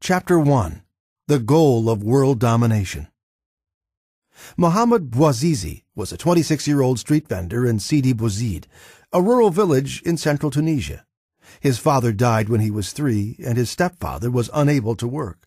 Chapter 1. The Goal of World Domination. Mohammed Bouazizi was a 26-year-old street vendor in Sidi Bouzid, a rural village in central Tunisia. His father died when he was 3, and his stepfather was unable to work.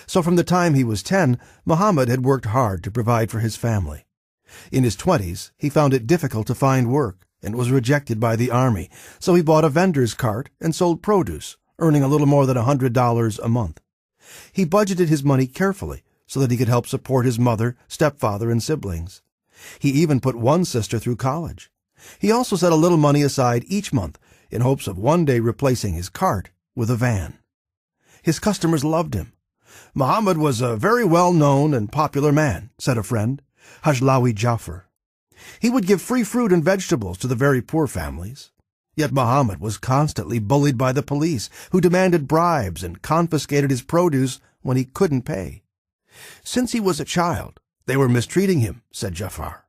So from the time he was 10, Mohammed had worked hard to provide for his family. In his 20s, he found it difficult to find work and was rejected by the army, so he bought a vendor's cart and sold produce, earning a little more than $100 a month. He budgeted his money carefully so that he could help support his mother, stepfather, and siblings. He even put one sister through college. He also set a little money aside each month in hopes of one day replacing his cart with a van. His customers loved him. "Mohammed was a very well-known and popular man," said a friend, Hajlawi Jaffer. He would give free fruit and vegetables to the very poor families. Yet Mohammed was constantly bullied by the police, who demanded bribes and confiscated his produce when he couldn't pay. Since he was a child, they were mistreating him, said Jafar.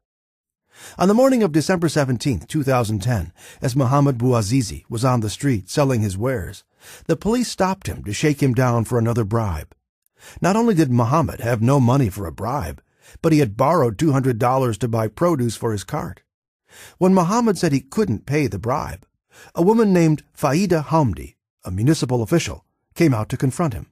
On the morning of December 17, 2010, as Mohammed Bouazizi was on the street selling his wares, the police stopped him to shake him down for another bribe. Not only did Mohammed have no money for a bribe, but he had borrowed $200 to buy produce for his cart. When Mohammed said he couldn't pay the bribe, a woman named Faida Hamdi, a municipal official, came out to confront him.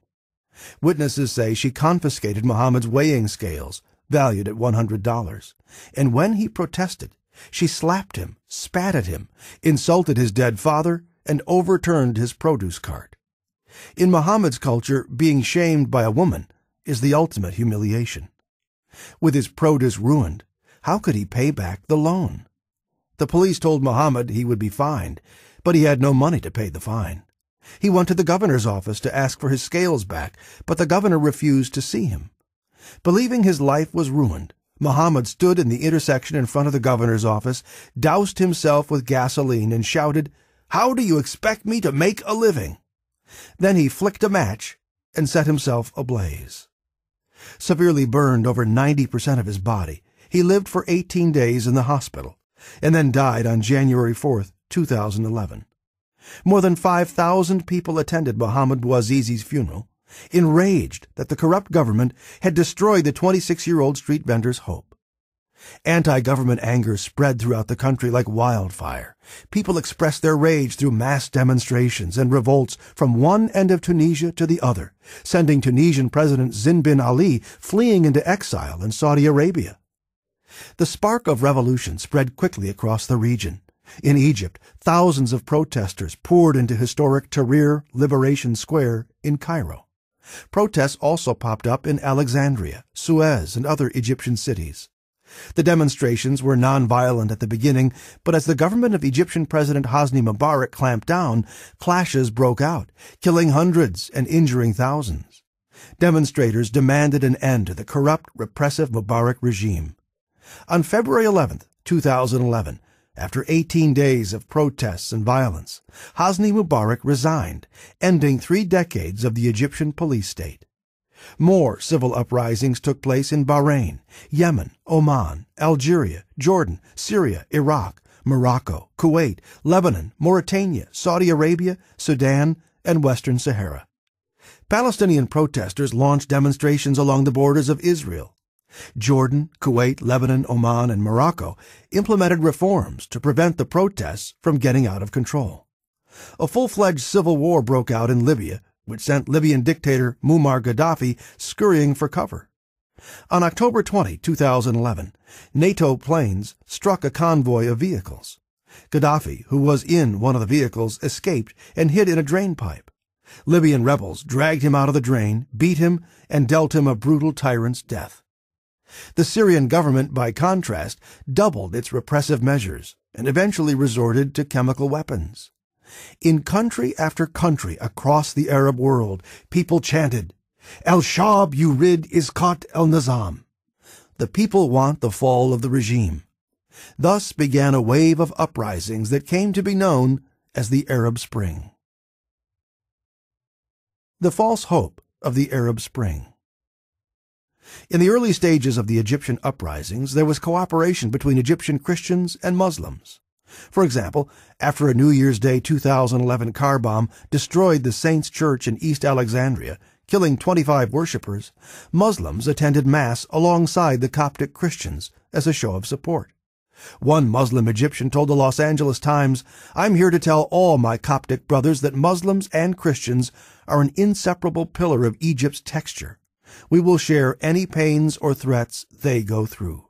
Witnesses say she confiscated Mohammed's weighing scales, valued at $100, and when he protested, she slapped him, spat at him, insulted his dead father, and overturned his produce cart. In Mohammed's culture, being shamed by a woman is the ultimate humiliation. With his produce ruined, how could he pay back the loan? The police told Mohammed he would be fined, but he had no money to pay the fine. He went to the governor's office to ask for his scales back, but the governor refused to see him. Believing his life was ruined, Mohammed stood in the intersection in front of the governor's office, doused himself with gasoline, and shouted, "How do you expect me to make a living?" Then he flicked a match and set himself ablaze. Severely burned over 90% of his body, he lived for 18 days in the hospital, and then died on January 4, 2011. More than 5,000 people attended Mohammed Bouazizi's funeral, enraged that the corrupt government had destroyed the 26-year-old street vendor's hope. Anti-government anger spread throughout the country like wildfire. People expressed their rage through mass demonstrations and revolts from one end of Tunisia to the other, sending Tunisian President Zine bin Ali fleeing into exile in Saudi Arabia. The spark of revolution spread quickly across the region. In Egypt, thousands of protesters poured into historic Tahrir Liberation Square in Cairo. Protests also popped up in Alexandria, Suez, and other Egyptian cities. The demonstrations were non-violent at the beginning, but as the government of Egyptian President Hosni Mubarak clamped down, clashes broke out, killing hundreds and injuring thousands. Demonstrators demanded an end to the corrupt, repressive Mubarak regime. On February 11, 2011, after 18 days of protests and violence, Hosni Mubarak resigned, ending 3 decades of the Egyptian police state. More civil uprisings took place in Bahrain, Yemen, Oman, Algeria, Jordan, Syria, Iraq, Morocco, Kuwait, Lebanon, Mauritania, Saudi Arabia, Sudan, and Western Sahara. Palestinian protesters launched demonstrations along the borders of Israel. Jordan, Kuwait, Lebanon, Oman, and Morocco implemented reforms to prevent the protests from getting out of control. A full-fledged civil war broke out in Libya, which sent Libyan dictator Muammar Gaddafi scurrying for cover. On October 20, 2011, NATO planes struck a convoy of vehicles. Gaddafi, who was in one of the vehicles, escaped and hid in a drain pipe. Libyan rebels dragged him out of the drain, beat him, and dealt him a brutal tyrant's death. The Syrian government, by contrast, doubled its repressive measures and eventually resorted to chemical weapons. In country after country across the Arab world, people chanted, "El-Shab yurid isqat el-Nizam." The people want the fall of the regime. Thus began a wave of uprisings that came to be known as the Arab Spring. The false hope of the Arab Spring. In the early stages of the Egyptian uprisings, there was cooperation between Egyptian Christians and Muslims. For example, after a New Year's Day 2011 car bomb destroyed the Saints' Church in East Alexandria, killing 25 worshippers, Muslims attended Mass alongside the Coptic Christians as a show of support. One Muslim Egyptian told the Los Angeles Times, "I'm here to tell all my Coptic brothers that Muslims and Christians are an inseparable pillar of Egypt's texture. We will share any pains or threats they go through."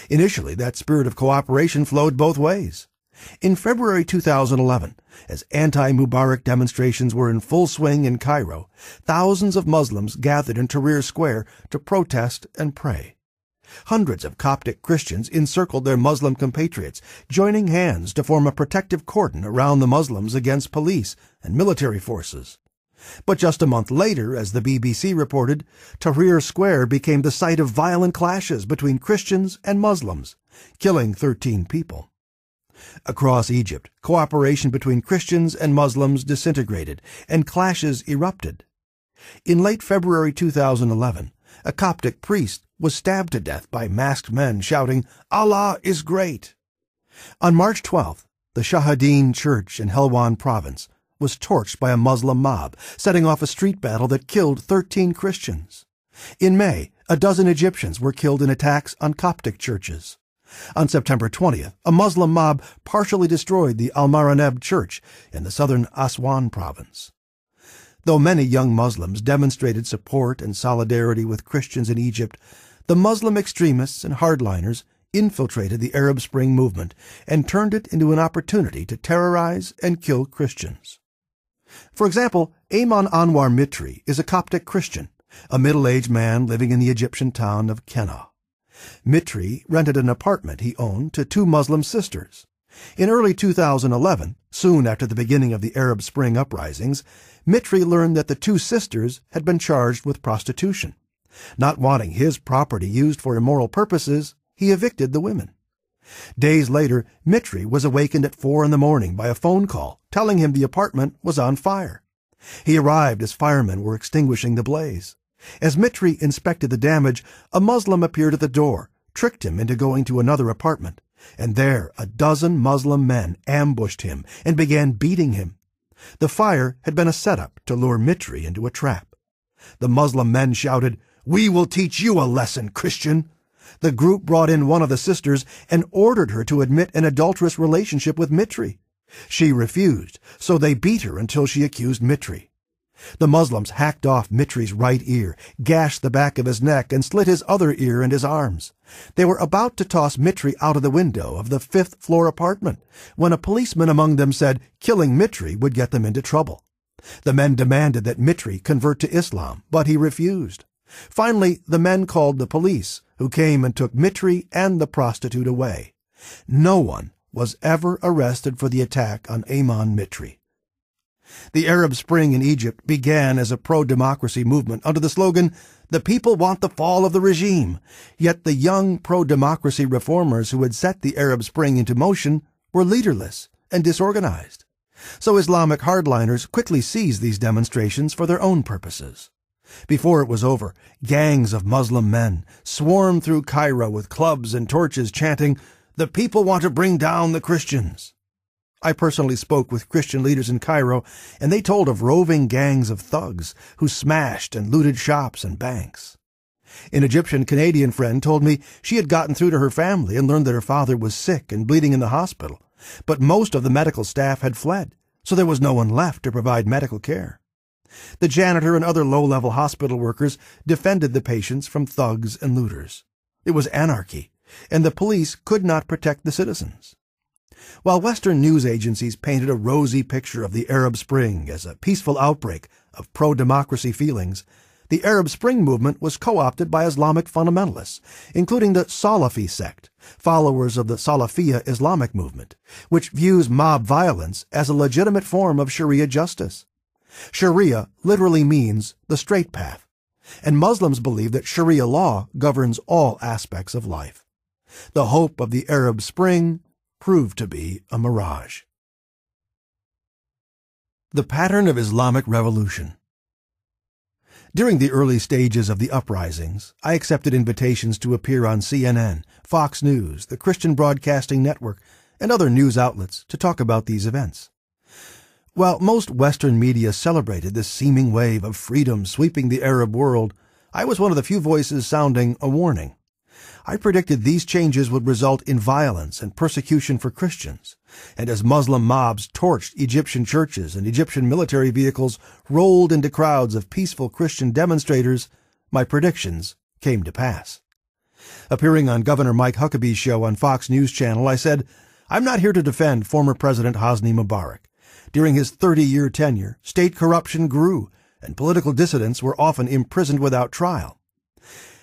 Initially, that spirit of cooperation flowed both ways. In February 2011, as anti-Mubarak demonstrations were in full swing in Cairo, thousands of Muslims gathered in Tahrir Square to protest and pray. Hundreds of Coptic Christians encircled their Muslim compatriots, joining hands to form a protective cordon around the Muslims against police and military forces. But just a month later, as the BBC reported, Tahrir Square became the site of violent clashes between Christians and Muslims, killing 13 people. Across Egypt, cooperation between Christians and Muslims disintegrated, and clashes erupted. In late February 2011, a Coptic priest was stabbed to death by masked men shouting, "Allah is great!" On March 12th, the Shahadin Church in Helwan province was torched by a Muslim mob, setting off a street battle that killed 13 Christians. In May, a dozen Egyptians were killed in attacks on Coptic churches. On September 20th, a Muslim mob partially destroyed the Al-Maraneb Church in the southern Aswan province. Though many young Muslims demonstrated support and solidarity with Christians in Egypt, the Muslim extremists and hardliners infiltrated the Arab Spring movement and turned it into an opportunity to terrorize and kill Christians. For example, Ayman Anwar Mitri is a Coptic Christian, a middle-aged man living in the Egyptian town of Kenna. Mitri rented an apartment he owned to two Muslim sisters. In early 2011, soon after the beginning of the Arab Spring uprisings, Mitri learned that the two sisters had been charged with prostitution. Not wanting his property used for immoral purposes, he evicted the women. Days later, Mitri was awakened at 4 a.m. by a phone call telling him the apartment was on fire. He arrived as firemen were extinguishing the blaze. As Mitri inspected the damage, a Muslim appeared at the door, tricked him into going to another apartment, and there a dozen Muslim men ambushed him and began beating him. The fire had been a setup to lure Mitri into a trap. The Muslim men shouted, "We will teach you a lesson, Christian." The group brought in one of the sisters and ordered her to admit an adulterous relationship with Mitri. She refused, so they beat her until she accused Mitri. The Muslims hacked off Mitri's right ear, gashed the back of his neck, and slit his other ear and his arms. They were about to toss Mitri out of the window of the 5th-floor apartment when a policeman among them said killing Mitri would get them into trouble. The men demanded that Mitri convert to Islam, but he refused. Finally, the men called the police, who came and took Mitri and the prostitute away. No one was ever arrested for the attack on Ayman Mitri. The Arab Spring in Egypt began as a pro-democracy movement under the slogan, "The people want the fall of the regime." Yet the young pro-democracy reformers who had set the Arab Spring into motion were leaderless and disorganized. So Islamic hardliners quickly seized these demonstrations for their own purposes. Before it was over, gangs of Muslim men swarmed through Cairo with clubs and torches chanting, "The people want to bring down the Christians." I personally spoke with Christian leaders in Cairo, and they told of roving gangs of thugs who smashed and looted shops and banks. An Egyptian-Canadian friend told me she had gotten through to her family and learned that her father was sick and bleeding in the hospital, but most of the medical staff had fled, so there was no one left to provide medical care. The janitor and other low-level hospital workers defended the patients from thugs and looters. It was anarchy, and the police could not protect the citizens. While Western news agencies painted a rosy picture of the Arab Spring as a peaceful outbreak of pro-democracy feelings, the Arab Spring movement was co-opted by Islamic fundamentalists, including the Salafi sect, followers of the Salafiyya Islamic movement, which views mob violence as a legitimate form of Sharia justice. Sharia literally means the straight path, and Muslims believe that Sharia law governs all aspects of life. The hope of the Arab Spring proved to be a mirage. The pattern of Islamic revolution. During the early stages of the uprisings, I accepted invitations to appear on CNN, Fox News, the Christian Broadcasting Network, and other news outlets to talk about these events. While most Western media celebrated this seeming wave of freedom sweeping the Arab world, I was one of the few voices sounding a warning. I predicted these changes would result in violence and persecution for Christians, and as Muslim mobs torched Egyptian churches and Egyptian military vehicles rolled into crowds of peaceful Christian demonstrators, my predictions came to pass. Appearing on Governor Mike Huckabee's show on Fox News Channel, I said, "I'm not here to defend former President Hosni Mubarak. During his 30-year tenure, state corruption grew, and political dissidents were often imprisoned without trial.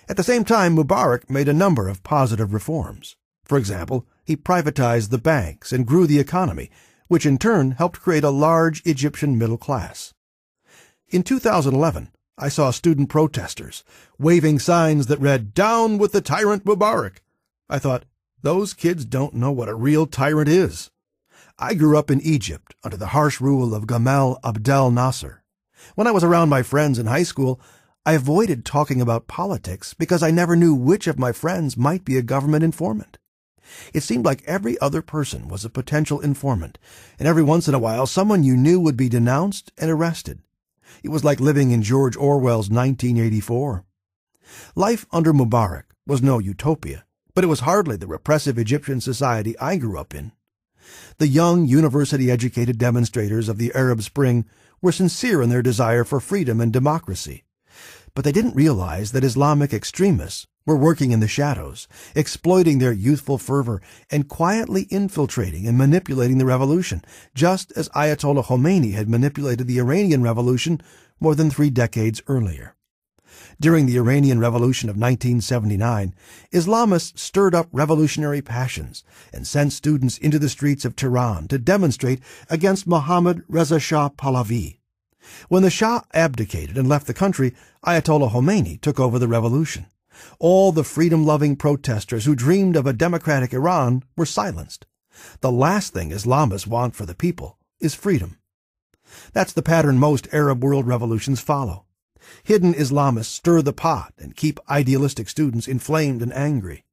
At the same time, Mubarak made a number of positive reforms. For example, he privatized the banks and grew the economy, which in turn helped create a large Egyptian middle class. In 2011, I saw student protesters waving signs that read, 'Down with the tyrant Mubarak.' I thought, those kids don't know what a real tyrant is. I grew up in Egypt under the harsh rule of Gamal Abdel Nasser. When I was around my friends in high school, I avoided talking about politics because I never knew which of my friends might be a government informant. It seemed like every other person was a potential informant, and every once in a while someone you knew would be denounced and arrested. It was like living in George Orwell's 1984. Life under Mubarak was no utopia, but it was hardly the repressive Egyptian society I grew up in. The young, university-educated demonstrators of the Arab Spring were sincere in their desire for freedom and democracy. But they didn't realize that Islamic extremists were working in the shadows, exploiting their youthful fervor and quietly infiltrating and manipulating the revolution, just as Ayatollah Khomeini had manipulated the Iranian Revolution more than 3 decades earlier. During the Iranian Revolution of 1979, Islamists stirred up revolutionary passions and sent students into the streets of Tehran to demonstrate against Mohammad Reza Shah Pahlavi. When the Shah abdicated and left the country, Ayatollah Khomeini took over the revolution. All the freedom-loving protesters who dreamed of a democratic Iran were silenced. The last thing Islamists want for the people is freedom. That's the pattern most Arab world revolutions follow. Hidden Islamists stir the pot and keep idealistic students inflamed and angry.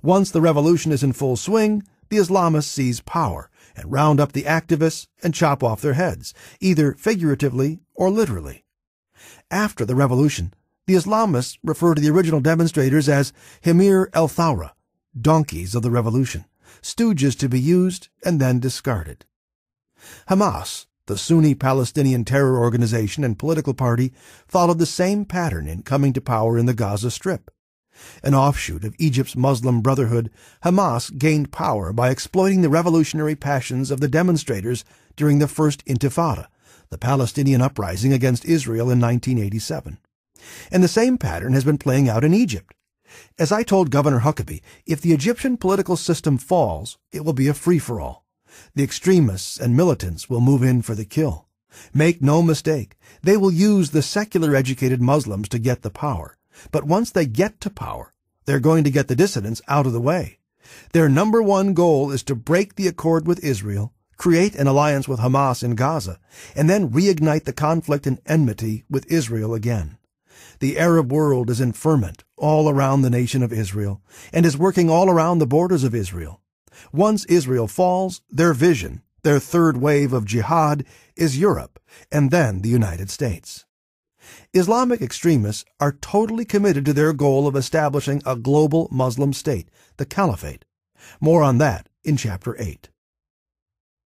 Once the revolution is in full swing, the Islamists seize power and round up the activists and chop off their heads, either figuratively or literally. After the revolution, the Islamists refer to the original demonstrators as Himir el-Thawra, donkeys of the revolution, stooges to be used and then discarded. Hamas, the Sunni Palestinian terror organization and political party, followed the same pattern in coming to power in the Gaza Strip. An offshoot of Egypt's Muslim Brotherhood, Hamas gained power by exploiting the revolutionary passions of the demonstrators during the First Intifada, the Palestinian uprising against Israel in 1987. And the same pattern has been playing out in Egypt. As I told Governor Huckabee, if the Egyptian political system falls, it will be a free-for-all. The extremists and militants will move in for the kill. Make no mistake, they will use the secular educated Muslims to get the power. But once they get to power, they're going to get the dissidents out of the way. Their number one goal is to break the accord with Israel, create an alliance with Hamas in Gaza, and then reignite the conflict and enmity with Israel again. The Arab world is in ferment all around the nation of Israel and is working all around the borders of Israel. Once Israel falls, their vision, their third wave of jihad, is Europe and then the United States. Islamic extremists are totally committed to their goal of establishing a global Muslim state, the Caliphate. More on that in Chapter 8.